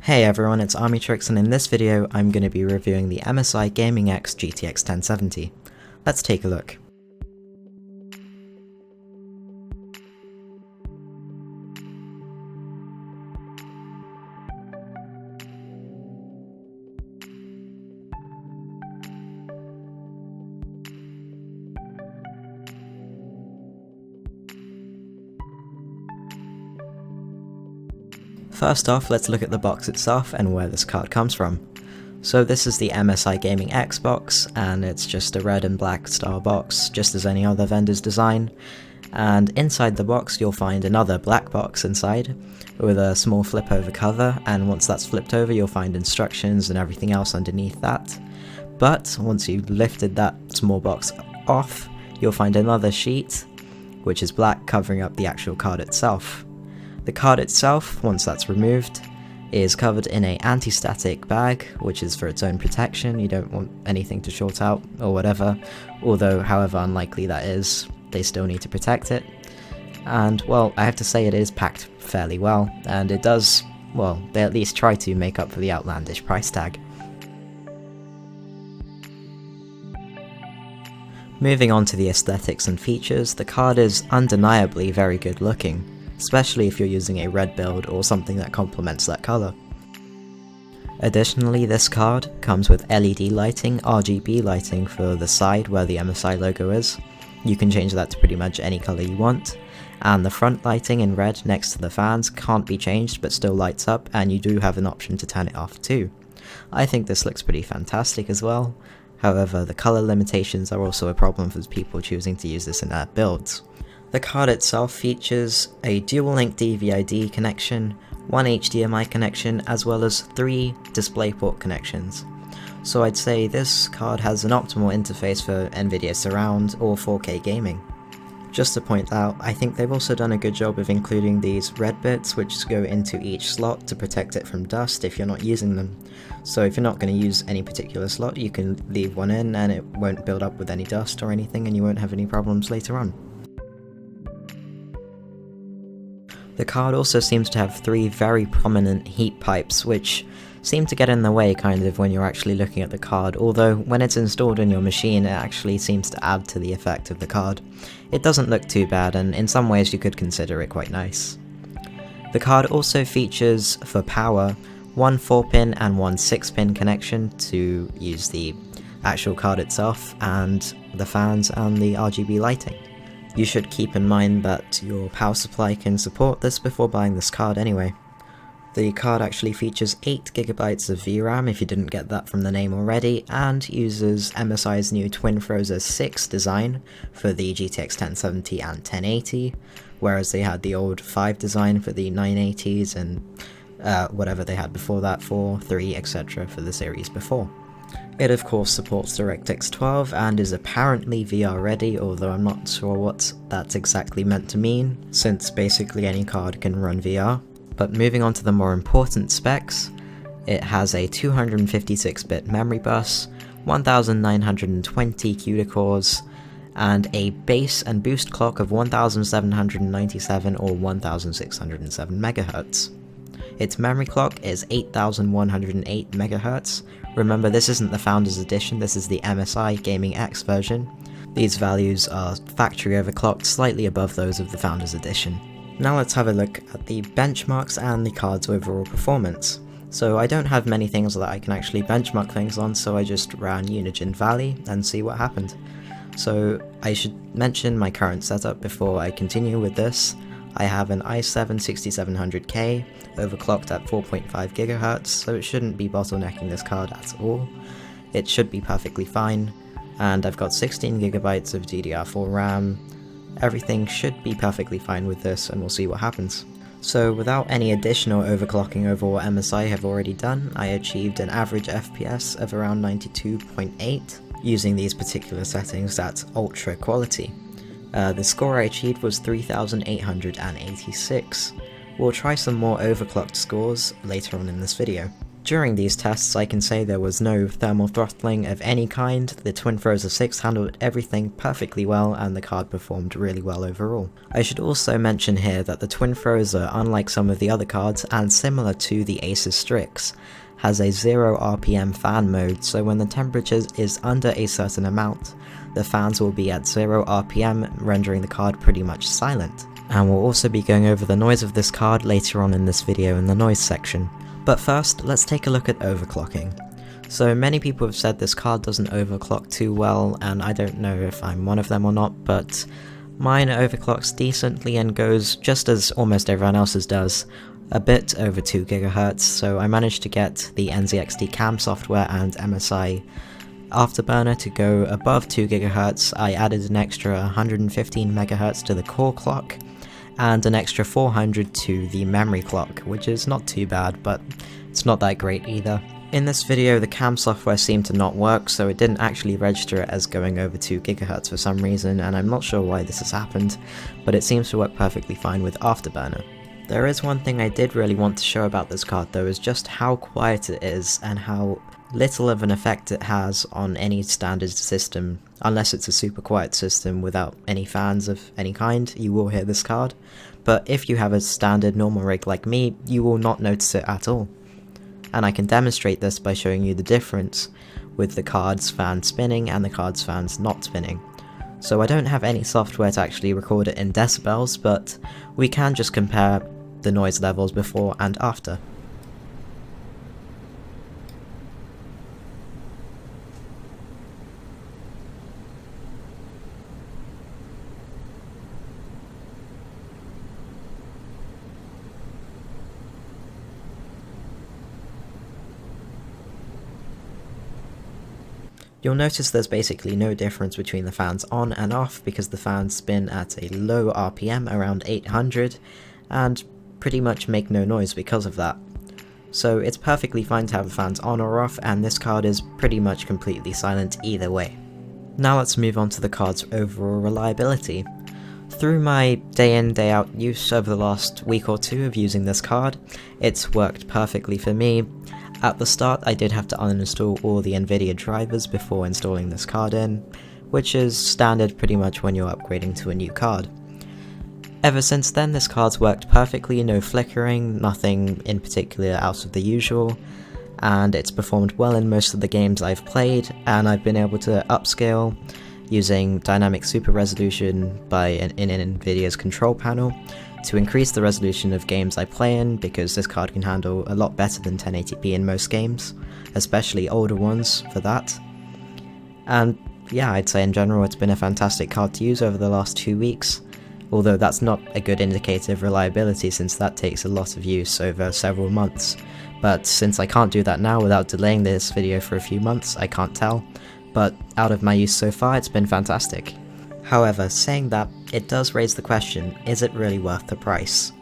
Hey everyone, it's AverMedia, and in this video I'm going to be reviewing the MSI Gaming X GTX 1070. Let's take a look. First off, let's look at the box itself and where this card comes from. So this is the MSI Gaming X box, and it's just a red and black star box, just as any other vendor's design. And inside the box you'll find another black box inside, with a small flip over cover, and once that's flipped over you'll find instructions and everything else underneath that. But once you've lifted that small box off, you'll find another sheet, which is black, covering up the actual card itself. The card itself, once that's removed, is covered in an anti-static bag, which is for its own protection. You don't want anything to short out or whatever, although however unlikely that is, they still need to protect it. And well, I have to say it is packed fairly well, and it does, well, they at least try to make up for the outlandish price tag. Moving on to the aesthetics and features, the card is undeniably very good looking, especially if you're using a red build or something that complements that colour. Additionally, this card comes with LED lighting, RGB lighting for the side where the MSI logo is. You can change that to pretty much any colour you want, and the front lighting in red next to the fans can't be changed but still lights up, and you do have an option to turn it off too. I think this looks pretty fantastic as well. However, the colour limitations are also a problem for people choosing to use this in their builds. The card itself features a dual-link DVI-D connection, one HDMI connection, as well as 3 DisplayPort connections. So I'd say this card has an optimal interface for Nvidia Surround or 4K gaming. Just to point out, I think they've also done a good job of including these red bits which go into each slot to protect it from dust if you're not using them. So if you're not going to use any particular slot, you can leave one in and it won't build up with any dust or anything, and you won't have any problems later on. The card also seems to have 3 very prominent heat pipes, which seem to get in the way kind of when you're actually looking at the card, although when it's installed in your machine it actually seems to add to the effect of the card. It doesn't look too bad, and in some ways you could consider it quite nice. The card also features, for power, one 4-pin and one 6-pin connection to use the actual card itself, and the fans and the RGB lighting. You should keep in mind that your power supply can support this before buying this card anyway. The card actually features 8GB of VRAM if you didn't get that from the name already, and uses MSI's new Twin Frozr 6 design for the GTX 1070 and 1080, whereas they had the old 5 design for the 980s and whatever they had before that, 4, 3, etc. for the series before. It of course supports DirectX 12 and is apparently VR ready, although I'm not sure what that's exactly meant to mean, since basically any card can run VR. But moving on to the more important specs, it has a 256-bit memory bus, 1920 CUDA cores, and a base and boost clock of 1797 or 1607 MHz. Its memory clock is 8108 MHz. Remember, this isn't the Founders Edition, this is the MSI Gaming X version. These values are factory overclocked, slightly above those of the Founders Edition. Now let's have a look at the benchmarks and the card's overall performance. So I don't have many things that I can actually benchmark things on, so I just ran Unigine Valley and see what happened. So I should mention my current setup before I continue with this. I have an i7 6700K, overclocked at 4.5 GHz, so it shouldn't be bottlenecking this card at all. It should be perfectly fine, and I've got 16GB of DDR4 RAM. Everything should be perfectly fine with this, and we'll see what happens. So without any additional overclocking over what MSI have already done, I achieved an average FPS of around 92.8 using these particular settings at ultra quality. The score I achieved was 3886. We'll try some more overclocked scores later on in this video. During these tests, I can say there was no thermal throttling of any kind. The Twinfrozer 6 handled everything perfectly well, and the card performed really well overall. I should also mention here that the Twinfrozer, unlike some of the other cards, and similar to the Asus Strix, has a 0 RPM fan mode, so when the temperature is under a certain amount, the fans will be at 0 RPM, rendering the card pretty much silent. And we'll also be going over the noise of this card later on in this video in the noise section. But first, let's take a look at overclocking. So many people have said this card doesn't overclock too well, and I don't know if I'm one of them or not, but mine overclocks decently and goes just as almost everyone else's does, a bit over 2 GHz, so I managed to get the NZXT cam software and MSI Afterburner to go above 2 GHz. I added an extra 115 MHz to the core clock, and an extra 400 to the memory clock, which is not too bad, but it's not that great either. In this video, the cam software seemed to not work, so it didn't actually register it as going over 2 GHz for some reason, and I'm not sure why this has happened, but it seems to work perfectly fine with Afterburner. There is one thing I did really want to show about this card though, is just how quiet it is and how little of an effect it has on any standard system. Unless it's a super quiet system without any fans of any kind, you will hear this card, but if you have a standard normal rig like me, you will not notice it at all. And I can demonstrate this by showing you the difference with the card's fan spinning and the card's fans not spinning. So I don't have any software to actually record it in decibels, but we can just compare the noise levels before and after. You'll notice there's basically no difference between the fans on and off because the fans spin at a low RPM around 800 and pretty much make no noise because of that. So it's perfectly fine to have the fans on or off, and this card is pretty much completely silent either way. Now let's move on to the card's overall reliability. Through my day in day out use over the last week or two of using this card, it's worked perfectly for me. At the start, I did have to uninstall all the Nvidia drivers before installing this card in, which is standard pretty much when you're upgrading to a new card. Ever since then, this card's worked perfectly, no flickering, nothing in particular out of the usual, and it's performed well in most of the games I've played, and I've been able to upscale using dynamic super resolution in Nvidia's control panel to increase the resolution of games I play in, because this card can handle a lot better than 1080p in most games, especially older ones for that. And yeah, I'd say in general it's been a fantastic card to use over the last 2 weeks, although that's not a good indicator of reliability since that takes a lot of use over several months. But since I can't do that now without delaying this video for a few months, I can't tell, but out of my use so far it's been fantastic. However, saying that, it does raise the question, is it really worth the price?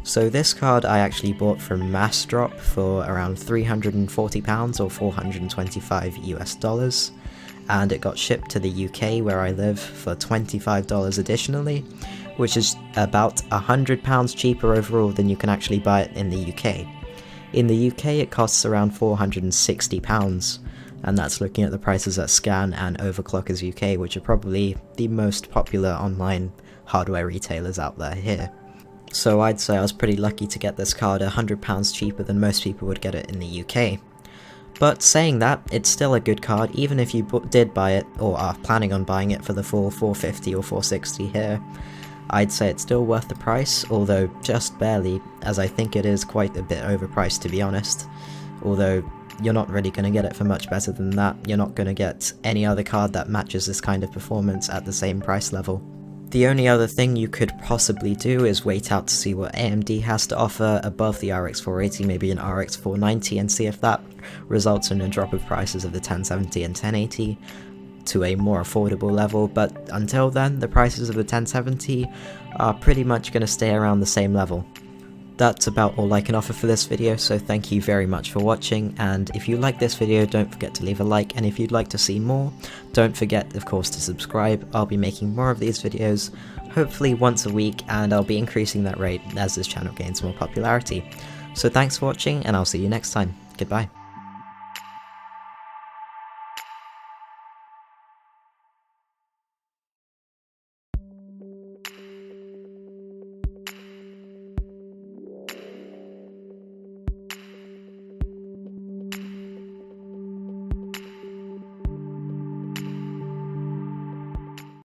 So this card I actually bought from Mass Drop for around £340 or 425 US dollars, and it got shipped to the UK where I live for $25 additionally, which is about £100 cheaper overall than you can actually buy it in the UK. In the UK it costs around £460, and that's looking at the prices at Scan and Overclockers UK, which are probably the most popular online hardware retailers out there here. So I'd say I was pretty lucky to get this card £100 cheaper than most people would get it in the UK. But saying that, it's still a good card even if you did buy it or are planning on buying it for the full $450 or $460 here. I'd say it's still worth the price, although just barely, as I think it is quite a bit overpriced to be honest. Although you're not really going to get it for much better than that. You're not going to get any other card that matches this kind of performance at the same price level. The only other thing you could possibly do is wait out to see what AMD has to offer above the RX 480, maybe an RX 490, and see if that results in a drop of prices of the 1070 and 1080 to a more affordable level, but until then, the prices of the 1070 are pretty much going to stay around the same level. That's about all I can offer for this video, so thank you very much for watching, and if you like this video don't forget to leave a like, and if you'd like to see more, don't forget of course to subscribe. I'll be making more of these videos, hopefully once a week, and I'll be increasing that rate as this channel gains more popularity. So thanks for watching, and I'll see you next time. Goodbye.